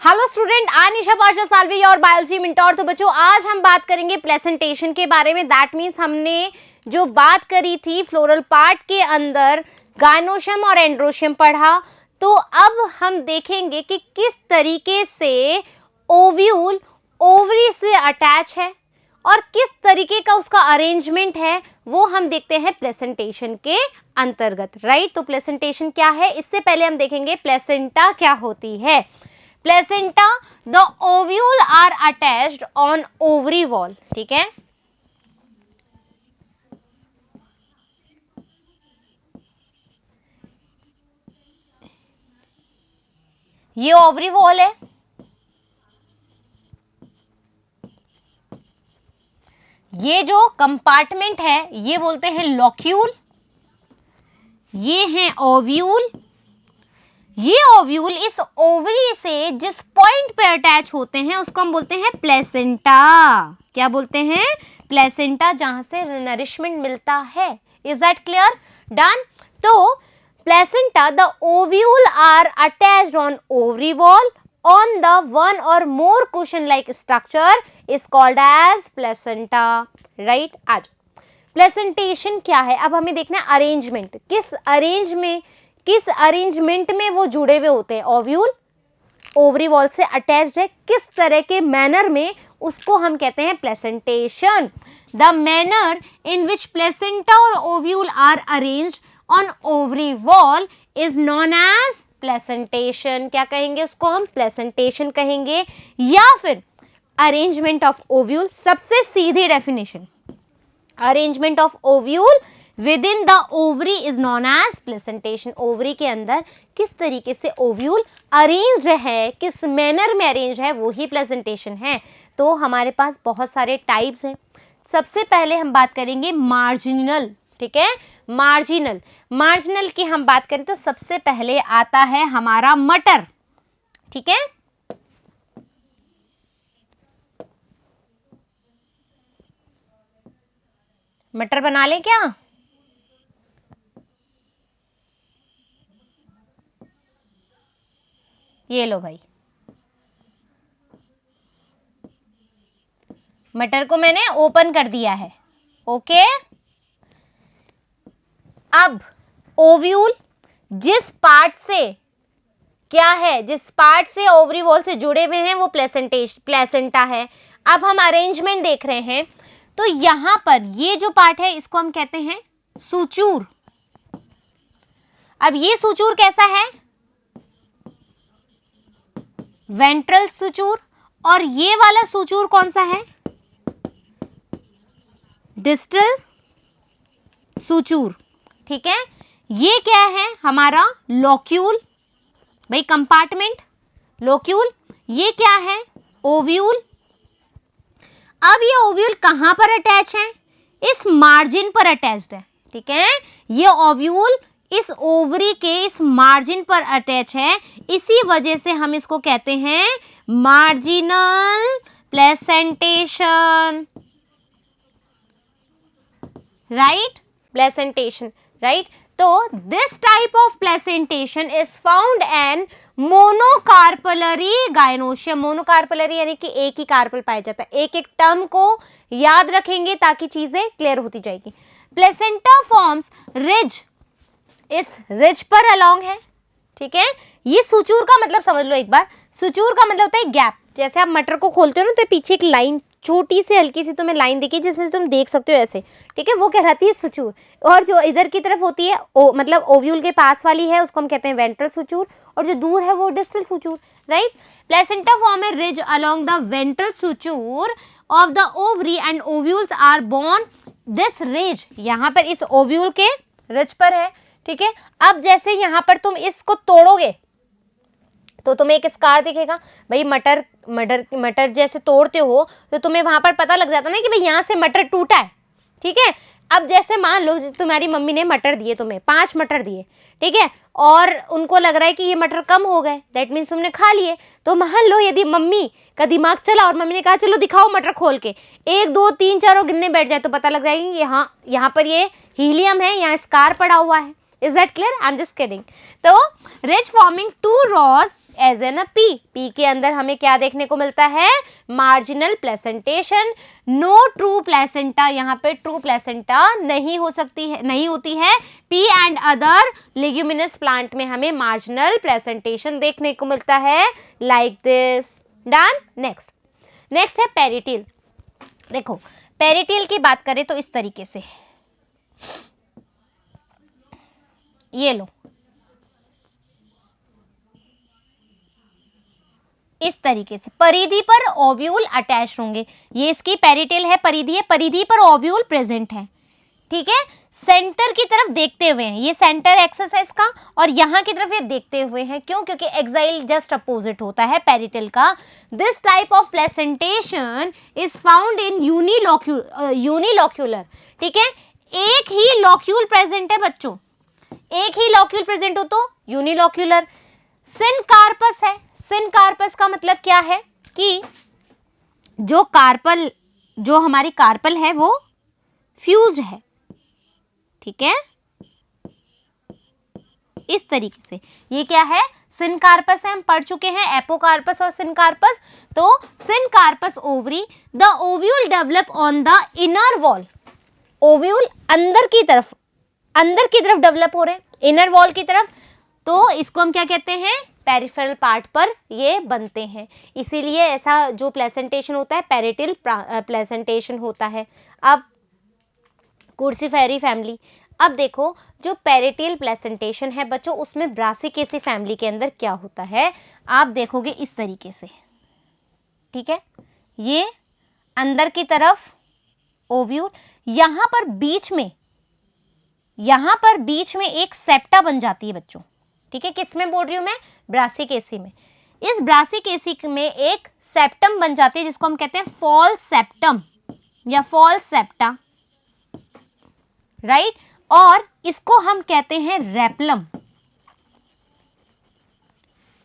Hello student, आई निशा पाशा सालवी और biology मिंटोर। तो बच्चों, आज हम बात करेंगे प्लेसेंटेशन के बारे में। दैट मीन्स हमने जो बात करी थी फ्लोरल पार्ट के अंदर गायनोशियम और एंड्रोशियम पढ़ा, तो अब हम देखेंगे कि किस तरीके से ओव्यूल ओवरी से अटैच है और किस तरीके का उसका अरेंजमेंट है, वो हम देखते हैं प्लेसेंटेशन के अंतर्गत। राइट, तो प्लेसेंटेशन क्या है, इससे पहले हम देखेंगे प्लेसेंटा क्या होती है। Placenta, the ovule are attached on ovary wall. ठीक है, ये ओवरी वॉल है, ये जो कंपार्टमेंट है ये बोलते हैं लॉक्यूल, ये है ओव्यूल। ये ओव्यूल इस ओवरी से जिस पॉइंट पे अटैच होते हैं उसको हम बोलते हैं प्लेसेंटा। क्या बोलते हैं? प्लेसेंटा, जहां से नरिशमेंट मिलता है। Is that clear? डन। तो placenta, the ovule are attached on ovary wall on the one or more cushion like structure is called as placenta. right, आज प्लेसेंटेशन क्या है, अब हमें देखना है अरेंजमेंट, किस अरेंजमेंट में वो जुड़े हुए होते हैं। ओव्यूल ओवरी वॉल से अटैच्ड है, किस तरह के मैनर में, उसको हम कहते हैं placentation. The manner in which placenta और ovule are arranged on ovary wall is known as placentation. क्या कहेंगे उसको हम? प्लेसेंटेशन कहेंगे, या फिर अरेंजमेंट ऑफ ओव्यूल। सबसे सीधी definition, arrangement of ovule within the ovary is known as placentation. Ovary के अंदर किस तरीके से ओव्यूल अरेंज्ड है, किस मैनर में अरेंज्ड है, वो ही प्लेसेंटेशन है। तो हमारे पास बहुत सारे टाइप्स हैं। सबसे पहले हम बात करेंगे मार्जिनल। ठीक है, मार्जिनल की हम बात करें तो सबसे पहले आता है हमारा मटर। ठीक है, मटर बना लें क्या? ये लो भाई, मटर को मैंने ओपन कर दिया है। ओके, अब ओव्यूल जिस पार्ट से क्या है, जिस पार्ट से ओवरी वॉल से जुड़े हुए हैं वो प्लेसेंटा है। अब हम अरेंजमेंट देख रहे हैं, तो यहां पर ये जो पार्ट है इसको हम कहते हैं सुचूर। अब ये सुचूर कैसा है? वेंट्रल सुचूर। और ये वाला सुचूर कौन सा है? डिस्टल सुचूर। ठीक है, ये क्या है? हमारा लॉक्यूल, भाई कंपार्टमेंट लॉक्यूल। ये क्या है? ओव्यूल। अब ये ओव्यूल कहां पर अटैच है? इस मार्जिन पर अटैच्ड है। ठीक है, ये ओव्यूल इस ओवरी के इस मार्जिन पर अटैच है, इसी वजह से हम इसको कहते हैं marginal placentation. Right, placentation. Right, तो this type of placentation is found in monocarpellary gynoecium. Monocarpellary यानी कि एक ही कार्पल पाया जाता है। एक एक टर्म को याद रखेंगे ताकि चीजें क्लियर होती जाएगी। प्लेसेंटा फॉर्म्स रिज, इस रिज पर अलोंग है। ठीक है, ये सुचूर का मतलब समझ लो एक बार। सुचूर का मतलब होता है गैप। जैसे आप मटर को खोलते हो ना, तो पीछे एक लाइन, छोटी सी हल्की सी तुम्हें लाइन दिखी जिसमें से तुम देख सकते हो ऐसे। ठीक है, वो कहलाती है सुचूर। और जो इधर की तरफ होती है मतलब ओव्यूल के पास वाली है, उसको हम कहते हैं वेंट्रल सुचूर, और जो दूर है वो distal suture. Right, placenta form a ridge along the ventral suture of the ovary and ovules are borne. This ridge यहाँ पर इस ओव्यूल के रिज पर है। ठीक है, अब जैसे यहाँ पर तुम इसको तोड़ोगे तो तुम्हें एक स्कार दिखेगा। भाई मटर जैसे तोड़ते हो तो तुम्हें वहां पर पता लग जाता ना कि भाई यहाँ से मटर टूटा है। ठीक है, अब जैसे मान लो तुम्हारी मम्मी ने मटर दिए, तुम्हें 5 मटर दिए। ठीक है, और उनको लग रहा है कि ये मटर कम हो गए, दैट मीन्स तुमने खा लिए। तो मान लो यदि मम्मी का दिमाग चला और मम्मी ने कहा चलो दिखाओ मटर खोल के, 1 2 3 4 गिनने बैठ जाए तो पता लग जाएगी कि यहाँ पर ये हीलियम है, यहाँ स्कार पड़ा हुआ है। Is that clear? I am just kidding. तो ridge forming 2 rows as in P, P के अंदर हमें क्या देखने को मिलता है, marginal placentation. No true placenta, यहाँ पे ट्रू प्लेसेंटा नहीं हो सकती है, नहीं होती है। P and other leguminous plant में हमें मार्जिनल प्लेसेंटेशन देखने को मिलता है, लाइक दिस। डन। नेक्स्ट है पेरिटील। देखो पेरिटील की बात करें तो इस तरीके से, ये लो, इस तरीके से परिधि पर ओव्यूल अटैच होंगे। ये इसकी पेरिटेल है, परिधि है, परिधि पर ओव्यूल प्रेजेंट है। ठीक है, सेंटर की तरफ देखते हुए हैं, ये सेंटर एक्सिस है इसका, और यहाँ की तरफ ये देखते हुए हैं। क्यों? क्योंकि एक्साइल जस्ट अपोजिट होता है पेरिटेल का। This type of placentation is found in unilocular. ठीक है, एक ही लॉक्यूल प्रेजेंट है बच्चों, एक ही लॉक्यूल प्रेजेंट हो तो यूनिलोक्यूलर। सिनकार्पस है, सिनकार्पस का मतलब क्या है कि जो हमारी कार्पल है वो फ्यूज्ड है। ठीक है, इस तरीके से ये क्या है, सिनकार्पस है। हम पढ़ चुके हैं एपोकार्पस और सिनकार्पस। तो syncarpous ovary, the ovule develop on the inner wall. Ovule अंदर की तरफ डेवलप हो रहे हैं, इनर वॉल की तरफ। तो इसको हम क्या कहते हैं, पेरिफेरल पार्ट पर ये बनते हैं। इसीलिए ऐसा जो प्लेसेंटेशन होता है पेरिटल प्लेसेंटेशन होता है। अब कुर्सीफेरी फैमिली, अब देखो जो पेरिटल प्लेसेंटेशन है बच्चों, उसमें ब्रासिकेसी फैमिली के अंदर क्या होता है, आप देखोगे इस तरीके से। ठीक है, ये अंदर की तरफ ओव्यूल, यहाँ पर बीच में एक सेप्टा बन जाती है बच्चों। ठीक है, किस में बोल रही हूं मैं, ब्रासिकेसी में। इस ब्रासिकेसी में एक सेप्टम बन जाती है जिसको हम कहते हैं फॉल्स सेप्टम या फॉल्स सेप्टा, राइट। और इसको हम कहते हैं रेपलम।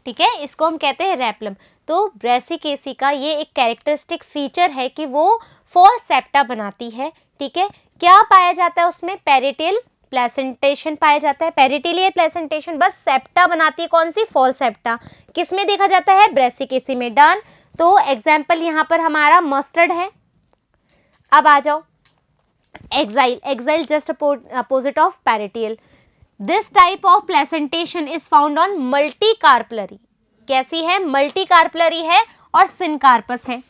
ठीक है, इसको हम कहते हैं रेपलम। तो ब्रासिकेसी का ये एक कैरेक्टरिस्टिक फीचर है कि वो फॉल्स सेप्टा बनाती है। ठीक है, क्या पाया जाता है उसमें, पेरिटल प्लेसेंटेशन पाया जाता है। पेरिटेलियर प्लेसेंटेशन बस सेप्टा बनाती है, कौन सी, फॉल्स सेप्टा। किस में देखा जाता है, ब्रासिकेसी में। डन। तो एग्जाम्पल यहाँ पर हमारा मस्टर्ड है। अब आ जाओ axile just opposite of parietal. This type of placentation is found on multicarpellary. कैसी है, मल्टीकार्पलरी है और सिनकार्पस है।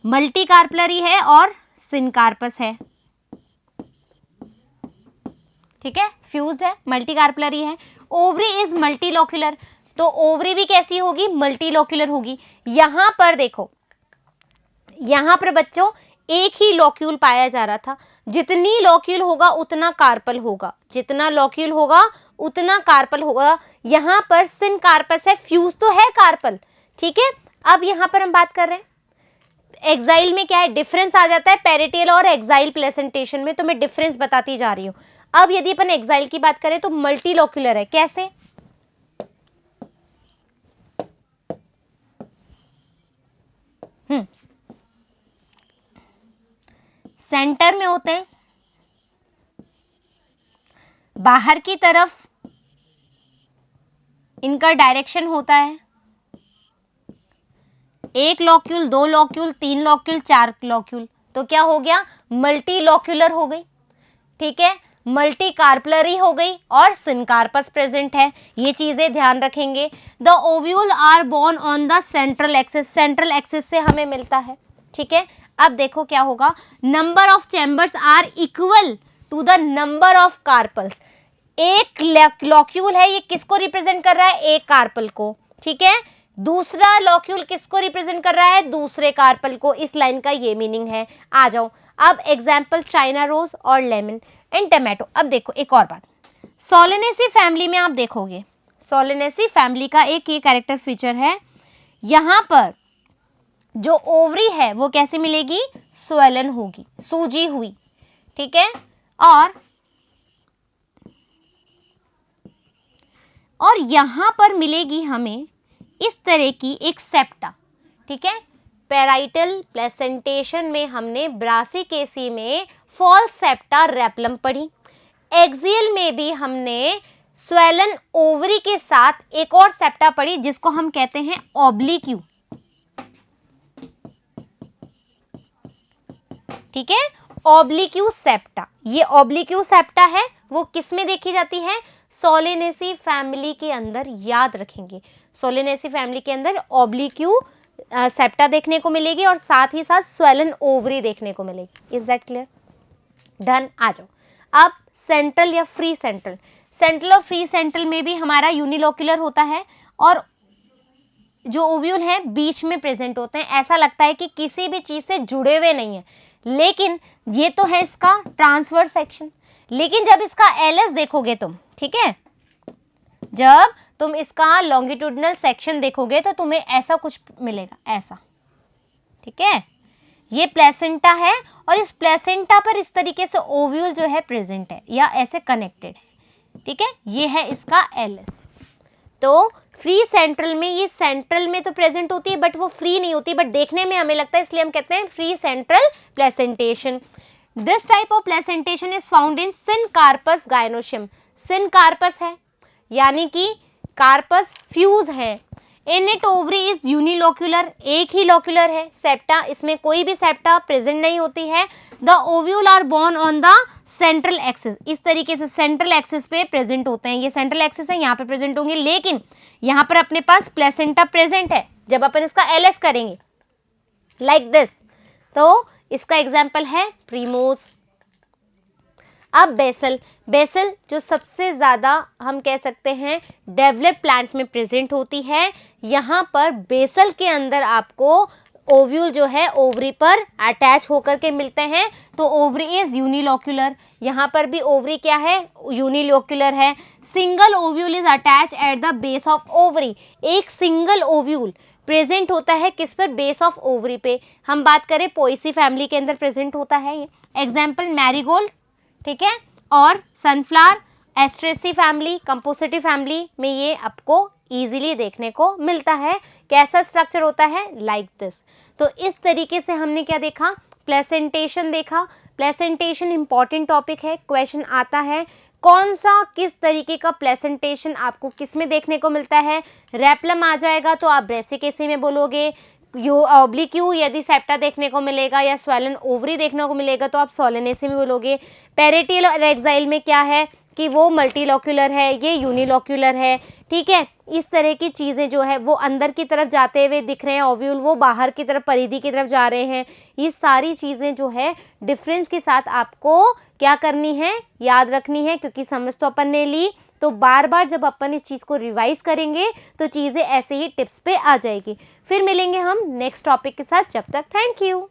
मल्टीकार्पलरी है और सिनकार्पस है। ठीक है, फ्यूज्ड है, मल्टीकार्पलरी है। ओवरी इज मल्टीलोक्यूलर, तो ओवरी भी कैसी होगी, मल्टीलोक्यूलर होगी। यहां पर देखो, यहां पर बच्चों एक ही लॉक्यूल पाया जा रहा था। जितनी लॉक्यूल होगा उतना कार्पल होगा, जितना लॉक्यूल होगा उतना कार्पल होगा। यहां पर सिनकार्पस है, फ्यूज तो है कार्पल। ठीक है, अब यहां पर हम बात कर रहे हैं एक्साइल में क्या है, डिफरेंस आ जाता है पेरिटेल और एक्साइल प्लेसेंटेशन में। तो मैं डिफरेंस बताती जा रही हूं। अब यदि अपन एक्साइल की बात करें तो मल्टीलोक्यूलर है। कैसे, सेंटर में होते हैं, बाहर की तरफ इनका डायरेक्शन होता है, एक लॉक्यूल, दो लॉक्यूल, तीन लॉक्यूल, चार लॉक्यूल। तो क्या हो गया, मल्टीलोक्यूलर हो गई। ठीक है, मल्टीकार्पलरी हो गई और सिनकार्पस प्रेजेंट है। ये चीजें ध्यान रखेंगे। The ovule are borne on the central axis, central axis से हमें मिलता है। ठीक है, अब देखो क्या होगा, number of chambers are equal to the number of carpels. एक लॉक्यूल है, ये किसको रिप्रेजेंट कर रहा है, एक कार्पल को। ठीक है, दूसरा लॉक्यूल किसको रिप्रेजेंट कर रहा है, दूसरे कार्पल को। इस लाइन का ये मीनिंग है। आ जाओ अब एग्जाम्पल, चाइना रोज और लेमन एंड टमाटो। अब देखो एक और बात, सोलेनेसी फैमिली में आप देखोगे, सोलेनेसी फैमिली का एक ये कैरेक्टर फीचर है, यहां पर जो ओवरी है वो कैसे मिलेगी, स्वेलन होगी, सूजी हुई। ठीक है, और यहां पर मिलेगी हमें इस तरह की एक सेप्टा। ठीक है, पेराइटल प्लेसेंटेशन में हमने ब्रासिकेसी में फॉल्स सेप्टा रेपलम पढ़ी। एक्सियल में भी हमने स्वेलन ओवरी के साथ एक और सेप्टा पड़ी जिसको हम कहते हैं ऑब्लिक्यू। ठीक है, ऑब्लिक्यू सेप्टा। ये ऑब्लिक्यू सेप्टा है वो किस में देखी जाती है? सोलेनेसी फैमिली के अंदर। याद रखेंगे, सोलेनेसी फैमिली के अंदर ऑब्लिक्यू सेप्टा देखने को मिलेगी और साथ ही साथ स्वेलन ओवरी देखने को मिलेगी। Is that clear? डन। आ जाओ अब सेंट्रल या फ्री सेंट्रल। सेंट्रल और फ्री सेंट्रल में भी हमारा यूनिलोक्यूलर होता है और जो ओव्यूल है बीच में प्रेजेंट होते हैं। ऐसा लगता है कि किसी भी चीज से जुड़े हुए नहीं है, लेकिन ये तो है इसका ट्रांसवर्स सेक्शन। लेकिन जब इसका एलएस देखोगे तुम, ठीक है, जब तुम इसका लॉन्गिट्यूडनल सेक्शन देखोगे तो तुम्हें ऐसा कुछ मिलेगा, ऐसा। ठीक है, ये प्लेसेंटा है और इस प्लेसेंटा पर इस तरीके से ओव्यूल जो है प्रेजेंट है या ऐसे कनेक्टेड है। ठीक है, ये है इसका एलएस। तो फ्री सेंट्रल में, ये सेंट्रल में तो प्रेजेंट होती है बट वो फ्री नहीं होती, बट देखने में हमें लगता है, इसलिए हम कहते हैं free central placentation. This type of placentation is found in syncarpous gynoecium. Syncarpous है यानी कि कार्पस फ्यूज है। In it ovary is unilocular, एक ही लोक्यूलर है। सेप्टा, इसमें कोई भी सेप्टा प्रेजेंट नहीं होती है। The ovule are borne on the central axis. इस तरीके से सेंट्रल एक्सिस पे प्रेजेंट होते हैं। ये सेंट्रल एक्सिस है, यहाँ पे प्रेजेंट होंगे, लेकिन यहाँ पर अपने पास प्लेसेंटा प्रेजेंट है जब अपन इसका एलएस करेंगे लाइक दिस। तो इसका एग्जाम्पल है प्रीमोस। अब बेसल, बेसल जो सबसे ज्यादा हम कह सकते हैं डेवलप प्लांट में प्रेजेंट होती है। यहाँ पर बेसल के अंदर आपको ओव्यूल जो है ओवरी पर अटैच होकर के मिलते हैं। तो ओवरी इज यूनिलोक्यूलर, यहाँ पर भी ओवरी क्या है? यूनिलोक्यूलर है। Single ovule is attach at the base of ovary. एक सिंगल ओव्यूल प्रेजेंट होता है किस पर? बेस ऑफ ओवरी पे। हम बात करें पोएसी फैमिली के अंदर प्रेजेंट होता है ये। एग्जाम्पल मैरीगोल्ड, ठीक है, और सनफ्लावर। एस्ट्रेसी फैमिली, कंपोसिटी फैमिली में ये आपको इजीली देखने को मिलता है। कैसा स्ट्रक्चर होता है? Like this. तो इस तरीके से हमने क्या देखा? प्लेसेंटेशन देखा। प्लेसेंटेशन इंपॉर्टेंट टॉपिक है, क्वेश्चन आता है कौन सा, किस तरीके का प्लेसेंटेशन आपको किस में देखने को मिलता है। रेप्लम आ जाएगा तो आप ब्रेसिकेसी में बोलोगे। यू ऑब्लिक्यू यदि सेप्टा देखने को मिलेगा या स्वेलन ओवरी देखने को मिलेगा तो आप सोलेनेसी में बोलोगे। पेरिटियल और एक्साइल में क्या है कि वो मल्टीलोक्यूलर है, ये यूनिलोक्यूलर है। ठीक है, इस तरह की चीज़ें जो है वो अंदर की तरफ जाते हुए दिख रहे हैं ओव्यूल, वो बाहर की तरफ परिधि की तरफ जा रहे हैं। ये सारी चीज़ें जो है डिफरेंस के साथ आपको क्या करनी है? याद रखनी है, क्योंकि समझ तो अपन ने ली, तो बार बार जब अपन इस चीज़ को रिवाइज करेंगे तो चीज़ें ऐसे ही टिप्स पे आ जाएगी। फिर मिलेंगे हम नेक्स्ट टॉपिक के साथ, जब तक थैंक यू।